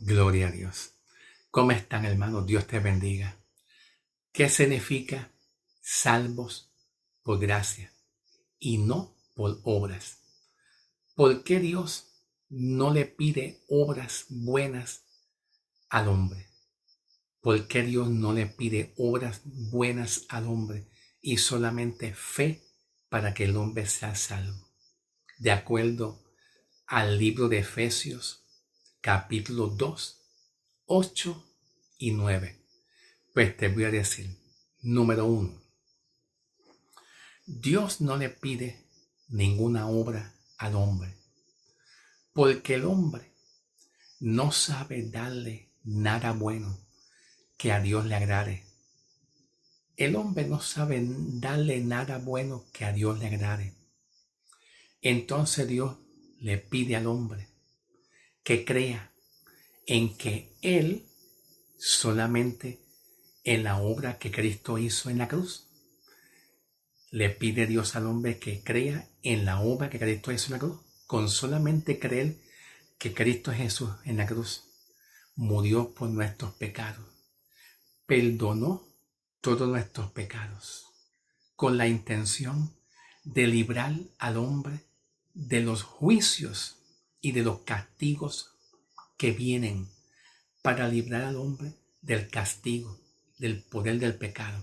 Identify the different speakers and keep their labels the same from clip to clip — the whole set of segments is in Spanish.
Speaker 1: Gloria a Dios. ¿Cómo están, hermanos? Dios te bendiga. ¿Qué significa salvos por gracia y no por obras? ¿Por qué Dios no le pide obras buenas al hombre? ¿Por qué Dios no le pide obras buenas al hombre y solamente fe para que el hombre sea salvo? De acuerdo al libro de Efesios, capítulo 2, 8 y 9. Pues te voy a decir, número 1, Dios no le pide ninguna obra al hombre, porque el hombre no sabe darle nada bueno que a Dios le agrade. El hombre no sabe darle nada bueno que a Dios le agrade. Entonces Dios le pide al hombre que crea en que Él solamente en la obra que Cristo hizo en la cruz. Le pide Dios al hombre que crea en la obra que Cristo hizo en la cruz. Con solamente creer que Cristo Jesús en la cruz murió por nuestros pecados, perdonó todos nuestros pecados, con la intención de librar al hombre de los juicios y de los castigos que vienen, para librar al hombre del castigo, del poder del pecado.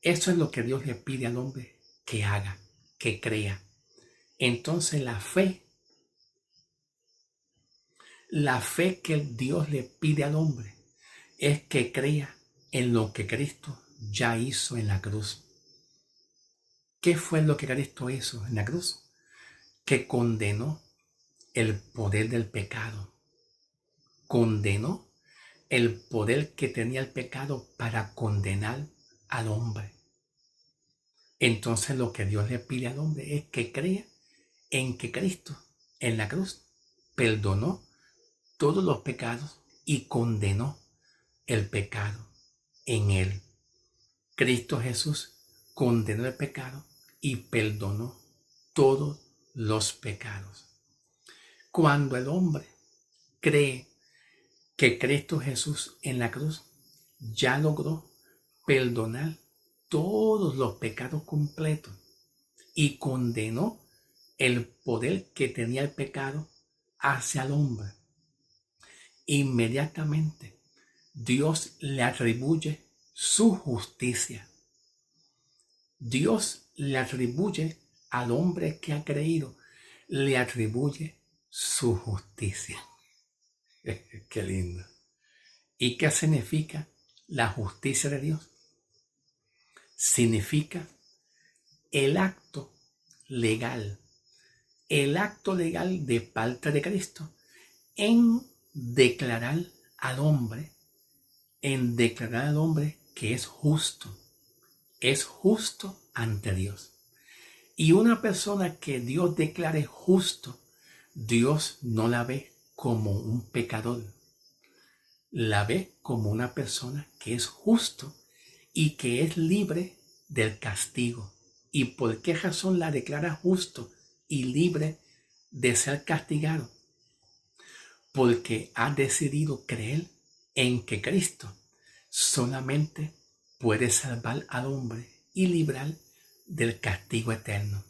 Speaker 1: Eso es lo que Dios le pide al hombre que haga, que crea. Entonces la fe que Dios le pide al hombre es que crea en lo que Cristo ya hizo en la cruz. ¿Qué fue lo que Cristo hizo en la cruz? Que condenó el poder del pecado. Condenó el poder que tenía el pecado para condenar al hombre. Entonces lo que Dios le pide al hombre es que crea en que Cristo en la cruz perdonó todos los pecados y condenó el pecado en él. Cristo Jesús condenó el pecado y perdonó todos los pecados. Cuando el hombre cree que Cristo Jesús en la cruz ya logró perdonar todos los pecados completos y condenó el poder que tenía el pecado hacia el hombre, inmediatamente Dios le atribuye su justicia. Dios le atribuye al hombre que ha creído, le atribuye su justicia. Qué lindo. ¿Y qué significa la justicia de Dios? Significa el acto legal de parte de Cristo en declarar al hombre que es justo ante Dios. Y una persona que Dios declare justo, Dios no la ve como un pecador, la ve como una persona que es justo y que es libre del castigo. ¿Y por qué razón la declara justo y libre de ser castigado? Porque ha decidido creer en que Cristo solamente puede salvar al hombre y librar del castigo eterno.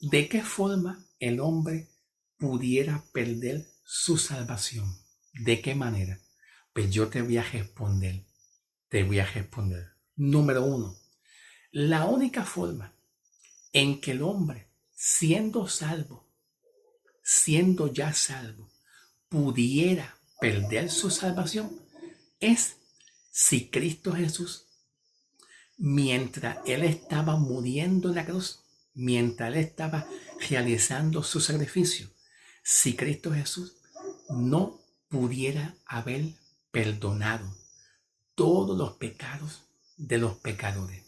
Speaker 1: ¿De qué forma el hombre pudiera perder su salvación? ¿De qué manera? Pues yo te voy a responder. Número 1. La única forma en que el hombre, siendo ya salvo, pudiera perder su salvación es si Cristo Jesús, mientras Él estaba muriendo en la cruz, mientras Él estaba realizando su sacrificio, si Cristo Jesús no pudiera haber perdonado todos los pecados de los pecadores.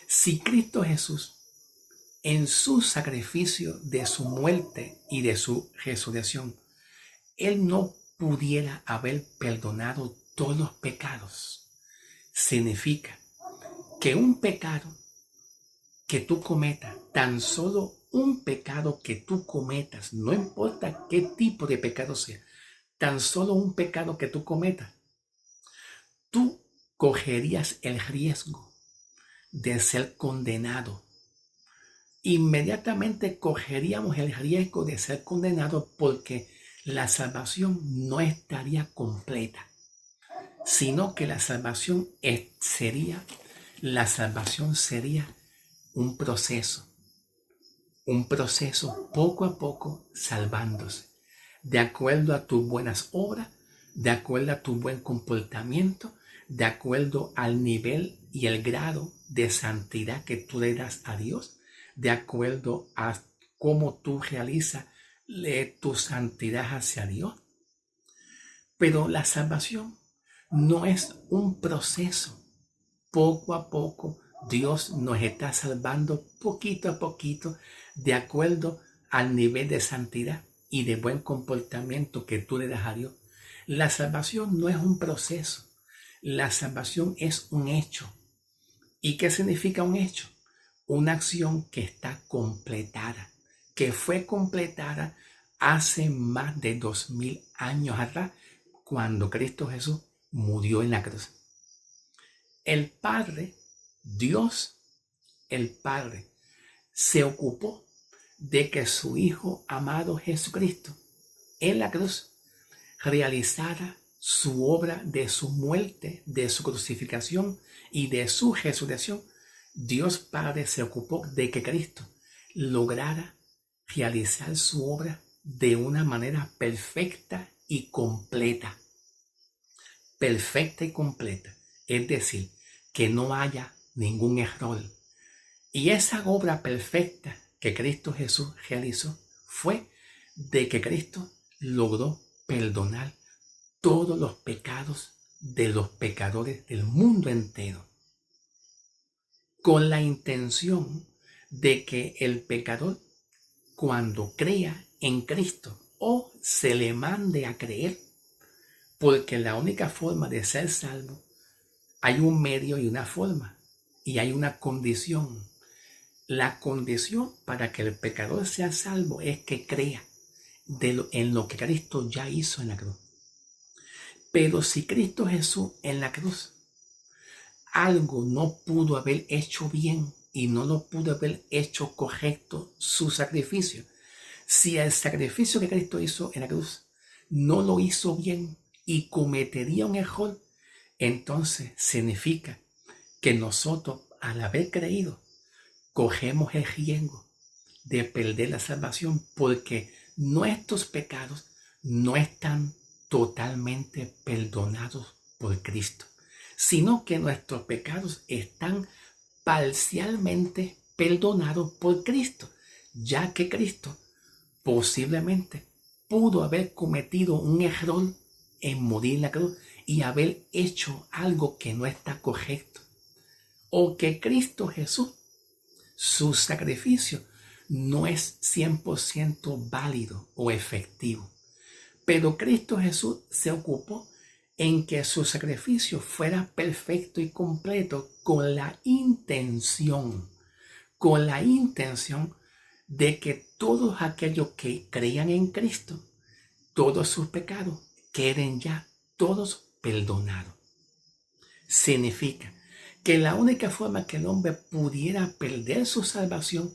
Speaker 1: Si Cristo Jesús, en su sacrificio de su muerte y de su resurrección, Él no pudiera haber perdonado todos los pecados, significa que un pecado que tú cometas, tan solo un pecado que tú cometas, no importa qué tipo de pecado sea, tan solo un pecado que tú cometas, tú cogerías el riesgo de ser condenado. Inmediatamente cogeríamos el riesgo de ser condenado porque la salvación no estaría completa, sino que la salvación sería un proceso poco a poco salvándose, de acuerdo a tus buenas obras, de acuerdo a tu buen comportamiento, de acuerdo al nivel y el grado de santidad que tú le das a Dios, de acuerdo a cómo tú realizas tu santidad hacia Dios. Pero la salvación no es un proceso. Poco a poco Dios nos está salvando poquito a poquito de acuerdo al nivel de santidad y de buen comportamiento que tú le das a Dios. La salvación no es un proceso. La salvación es un hecho. ¿Y qué significa un hecho? Una acción que está completada, que fue completada hace más de 2000 años atrás, cuando Cristo Jesús murió en la cruz. El Padre, Dios, el Padre, se ocupó de que su Hijo amado Jesucristo en la cruz realizara su obra de su muerte, de su crucificación y de su resurrección. Dios Padre se ocupó de que Cristo lograra realizar su obra de una manera perfecta y completa. Perfecta y completa. Es decir, que no haya ningún error. Y esa obra perfecta que Cristo Jesús realizó fue de que Cristo logró perdonar todos los pecados de los pecadores del mundo entero, con la intención de que el pecador, cuando crea en Cristo o se le mande a creer, porque la única forma de ser salvo, hay un medio y una forma, y hay una condición. La condición para que el pecador sea salvo es que crea en lo que Cristo ya hizo en la cruz. Pero si Cristo Jesús en la cruz algo no pudo haber hecho bien y no lo pudo haber hecho correcto su sacrificio, si el sacrificio que Cristo hizo en la cruz no lo hizo bien y cometería un error, entonces significa que nosotros, al haber creído, cogemos el riesgo de perder la salvación porque nuestros pecados no están totalmente perdonados por Cristo, sino que nuestros pecados están parcialmente perdonados por Cristo, ya que Cristo posiblemente pudo haber cometido un error en morir en la cruz y haber hecho algo que no está correcto, o que Cristo Jesús, su sacrificio, no es 100% válido o efectivo. Pero Cristo Jesús se ocupó en que su sacrificio fuera perfecto y completo con la intención de que todos aquellos que creían en Cristo, todos sus pecados queden ya todos perdonados. Significa que la única forma que el hombre pudiera perder su salvación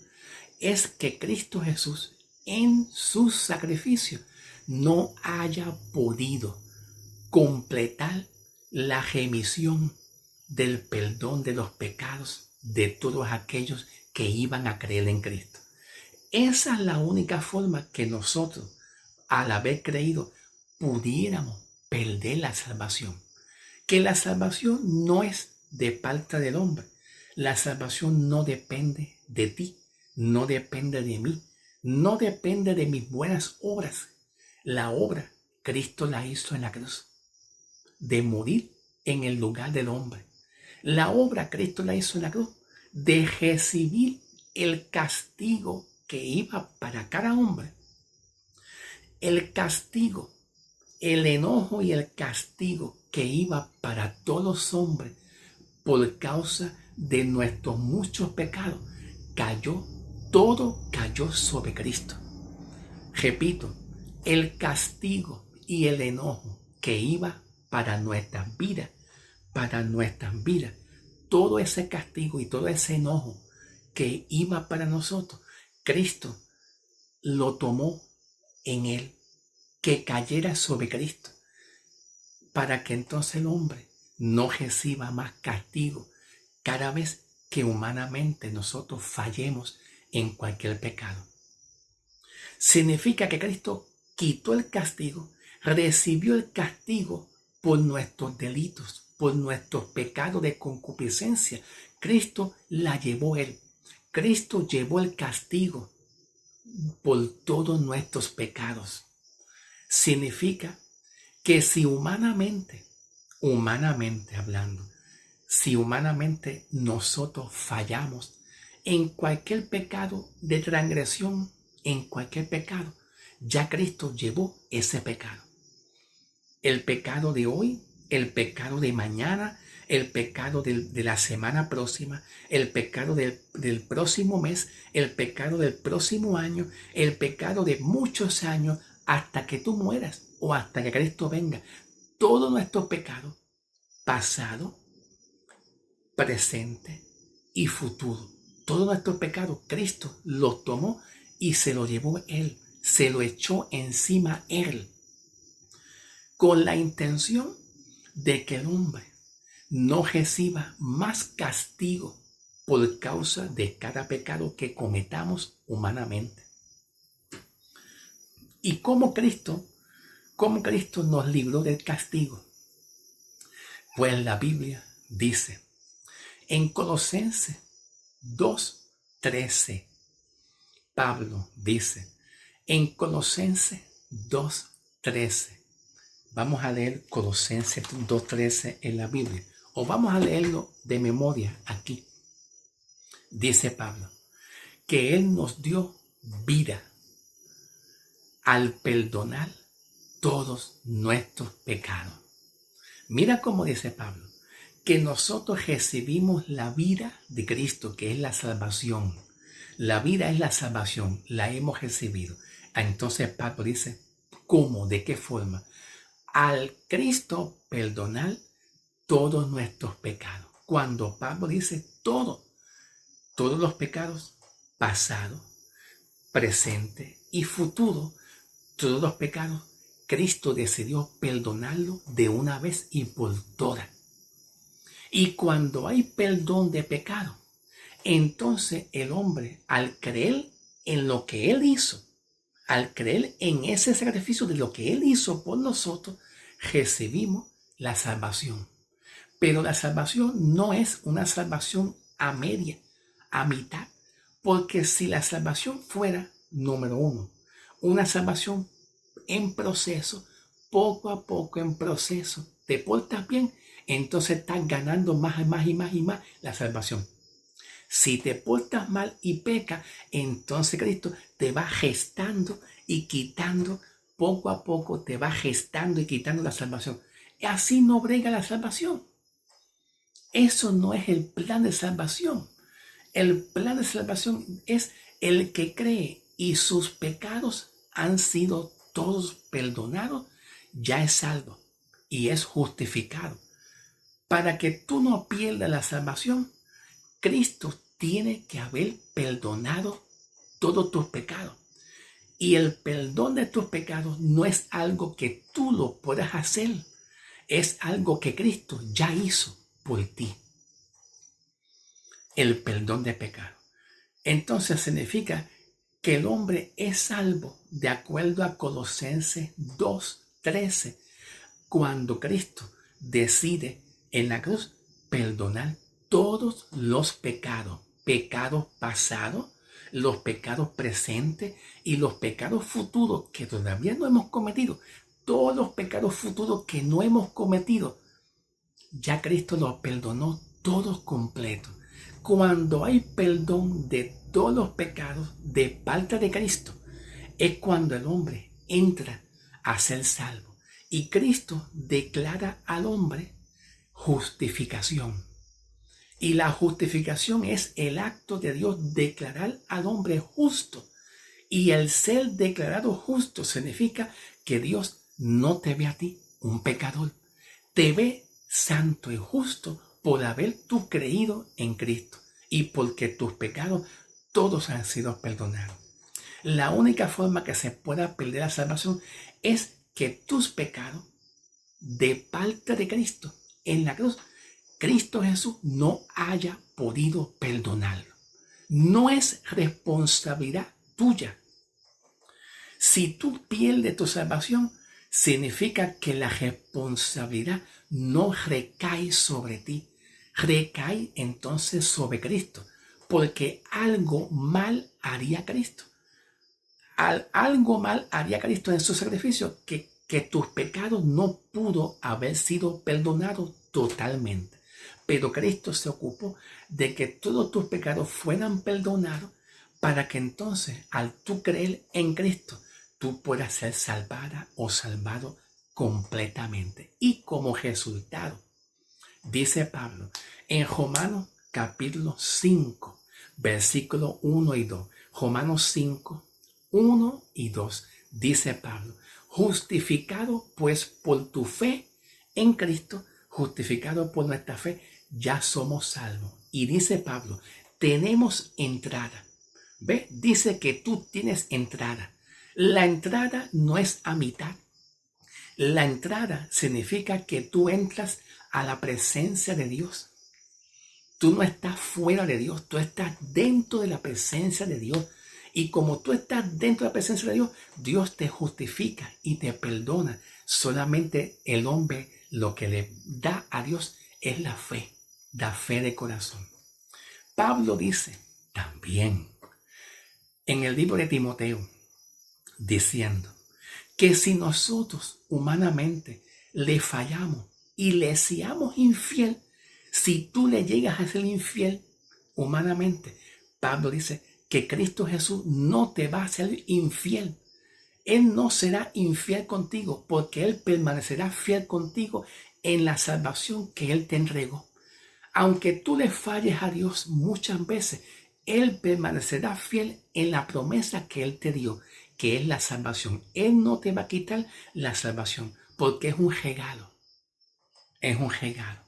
Speaker 1: es que Cristo Jesús en su sacrificio no haya podido completar la remisión del perdón de los pecados de todos aquellos que iban a creer en Cristo. Esa es la única forma que nosotros, al haber creído, pudiéramos perder la salvación. Que la salvación no es de parte del hombre. La salvación no depende de ti, no depende de mí, no depende de mis buenas obras. La obra Cristo la hizo en la cruz, de morir en el lugar del hombre. La obra Cristo la hizo en la cruz, de recibir el castigo que iba para cada hombre. El castigo, el enojo y el castigo que iba para todos los hombres por causa de nuestros muchos pecados, todo cayó sobre Cristo. Repito, el castigo y el enojo que iba para nuestras vidas, todo ese castigo y todo ese enojo que iba para nosotros, Cristo lo tomó en él, que cayera sobre Cristo, para que entonces el hombre no reciba más castigo cada vez que humanamente nosotros fallemos en cualquier pecado. Significa que Cristo quitó el castigo, recibió el castigo por nuestros delitos, por nuestros pecados de concupiscencia. Cristo la llevó él. Cristo llevó el castigo por todos nuestros pecados. Significa que si humanamente hablando, si humanamente nosotros fallamos en cualquier pecado de transgresión, en cualquier pecado, ya Cristo llevó ese pecado. El pecado de hoy, el pecado de mañana, el pecado de la semana próxima, el pecado del próximo mes, el pecado del próximo año, el pecado de muchos años, hasta que tú mueras o hasta que Cristo venga. Todos nuestros pecados, pasado, presente y futuro, todos nuestros pecados, Cristo los tomó y se lo llevó él, se lo echó encima él, con la intención de que el hombre no reciba más castigo por causa de cada pecado que cometamos humanamente. ¿Y cómo Cristo nos libró del castigo? Pues la Biblia dice en Colosenses 2:13, Pablo dice en Colosenses 2:13, vamos a leer Colosenses 2:13 en la Biblia, o vamos a leerlo de memoria aquí. Dice Pablo que Él nos dio vida al perdonar todos nuestros pecados. Mira cómo dice Pablo, que nosotros recibimos la vida de Cristo, que es la salvación. La vida es la salvación, la hemos recibido. Entonces Pablo dice, ¿cómo? ¿De qué forma? Al Cristo perdonar todos nuestros pecados. Cuando Pablo dice todos los pecados, pasado, presente y futuro, todos los pecados, Cristo decidió perdonarlo de una vez y por todas. Y cuando hay perdón de pecado, entonces el hombre, al creer en lo que Él hizo, al creer en ese sacrificio de lo que Él hizo por nosotros, recibimos la salvación. Pero la salvación no es una salvación a media, a mitad, porque si la salvación fuera, número uno, una salvación en proceso, poco a poco en proceso, te portas bien, entonces estás ganando más y más y más y más la salvación. Si te portas mal y pecas, entonces Cristo te va gestando y quitando, poco a poco te va gestando y quitando la salvación. Así no brega la salvación. Eso no es el plan de salvación. El plan de salvación es el que cree y sus pecados han sido todos perdonados, ya es salvo y es justificado. Para que tú no pierdas la salvación, Cristo tiene que haber perdonado todos tus pecados. Y el perdón de tus pecados no es algo que tú lo puedas hacer, es algo que Cristo ya hizo por ti. El perdón de pecado. Entonces significa que el hombre es salvo de acuerdo a Colosenses 2:13, cuando Cristo decide en la cruz perdonar todos los pecados, pecados pasados, los pecados presentes y los pecados futuros que todavía no hemos cometido. Todos los pecados futuros que no hemos cometido, ya Cristo los perdonó todos completos. Cuando hay perdón de todos los pecados de parte de Cristo, es cuando el hombre entra a ser salvo. Y Cristo declara al hombre justificación. Y la justificación es el acto de Dios declarar al hombre justo. Y el ser declarado justo significa que Dios no te ve a ti, un pecador. Te ve santo y justo por haber tú creído en Cristo y porque tus pecados todos han sido perdonados. La única forma que se pueda perder la salvación es que tus pecados de parte de Cristo en la cruz, Cristo Jesús no haya podido perdonarlo. No es responsabilidad tuya. Si tú pierdes tu salvación, significa que la responsabilidad no recae sobre ti, recae entonces sobre Cristo, porque algo mal haría Cristo. Algo mal haría Cristo en su sacrificio, que tus pecados no pudo haber sido perdonados totalmente. Pero Cristo se ocupó de que todos tus pecados fueran perdonados para que entonces, al tú creer en Cristo, tú puedas ser salvada o salvado completamente. Y como resultado, dice Pablo en Romanos capítulo 5, versículo 1 y 2. Romanos 5, 1 y 2. Dice Pablo, justificado pues por tu fe en Cristo, justificado por nuestra fe, ya somos salvos. Y dice Pablo, tenemos entrada. ¿Ve? Dice que tú tienes entrada. La entrada no es a mitad. La entrada significa que tú entras a la presencia de Dios. Tú no estás fuera de Dios, tú estás dentro de la presencia de Dios. Y como tú estás dentro de la presencia de Dios, Dios te justifica y te perdona. Solamente el hombre lo que le da a Dios es la fe de corazón. Pablo dice también en el libro de Timoteo, diciendo que si nosotros humanamente le fallamos y le seamos infiel, si tú le llegas a ser infiel humanamente, Pablo dice que Cristo Jesús no te va a ser infiel. Él no será infiel contigo porque Él permanecerá fiel contigo en la salvación que Él te entregó. Aunque tú le falles a Dios muchas veces, Él permanecerá fiel en la promesa que Él te dio, que es la salvación. Él no te va a quitar la salvación porque es un regalo. Es un regalo.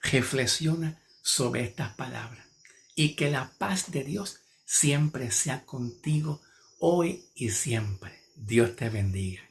Speaker 1: Reflexiona sobre estas palabras y que la paz de Dios siempre sea contigo hoy y siempre. Dios te bendiga.